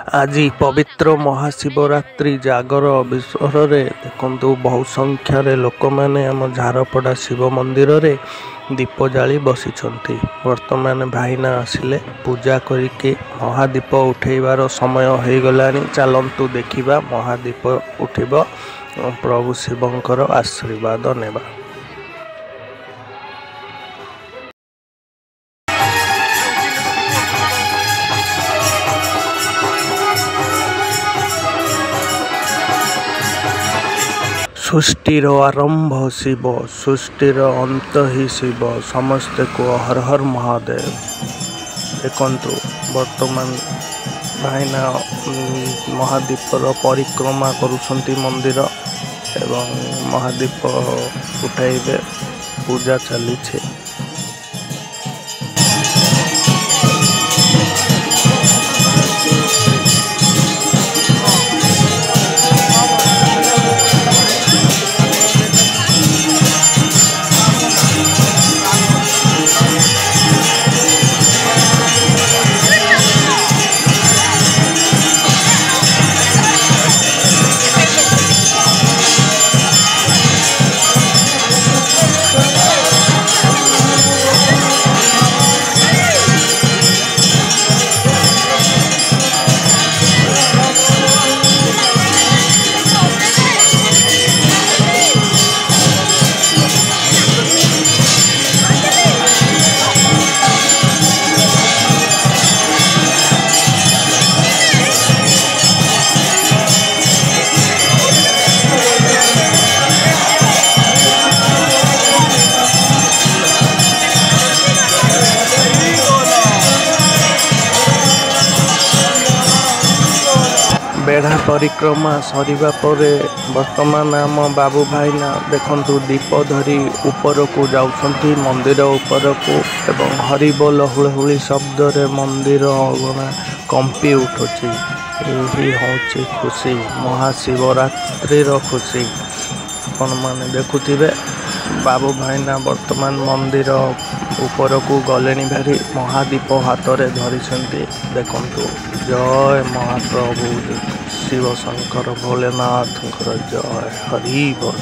आज पवित्र महाशिवरात्रि जागर अवसर में देखु बहु संख्यार लोक मैंने आम झारपड़ा शिव मंदिर रे दीप जाली बसी। वर्तमान भाईना आसिले पूजा करके महादीप उठेबार समय हो गला। चलतु देखा महादीप उठिब प्रभु शिवंकर आशीर्वाद नेबा। सृष्टिर आरंभ शिव, सृष्टिर अंत ही शिव, समस्ते को हर हर महादेव। देखंतु वर्तमान भाईना महादीपर परिक्रमा करुछंती मंदिर एवं महादीप उठाइबे पूजा चली। बेढ़ा परिक्रमा सरिबा परे वर्तमान आम बाबू भाईना देखंतु दीप धरी ऊपर को जाउछंती मंदिर ऊपर को एवं हरिबोल हुलहुली शब्द रे मंदिर अगना कंपी उठुची। यही होची खुशी महाशिवरात्रि खुशी। आपण माने देखुथिबे बाबू भाईना वर्तमान मंदिर ऊपर को गले भारी महादीप हाथ में धरी। देखंतु जय महाप्रभु शिव शंकर भोलेनाथ जय हरि बोल।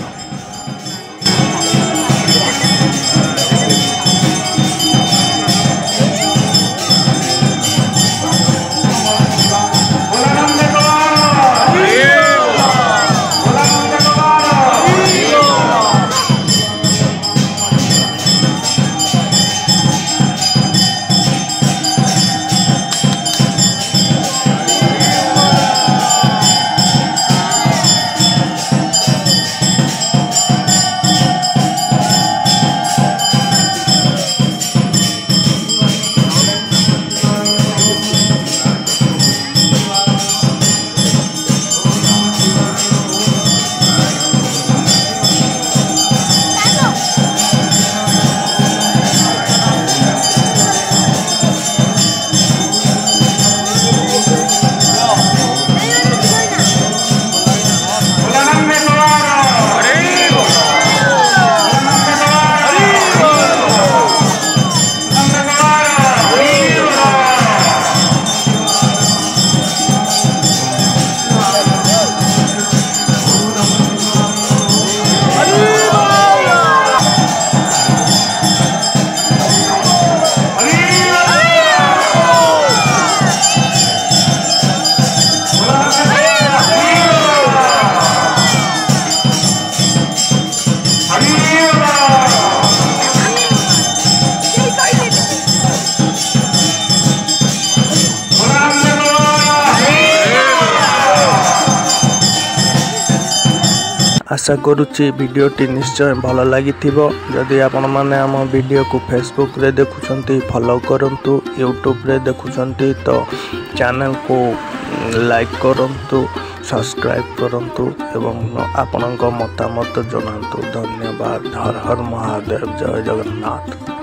आशा करुच्ची वीडियोटी निश्चय भल लगी। जदि आपण माने आम वीडियो को फेसबुक रे देखुछंती फॉलो करंतु, यूट्यूब रे देखुछंती तो चैनल को लाइक करंतु, सब्सक्राइब करंतु एवं आपणक मतामत जनातु। धन्यवाद। हर हर महादेव। जय जगन्नाथ।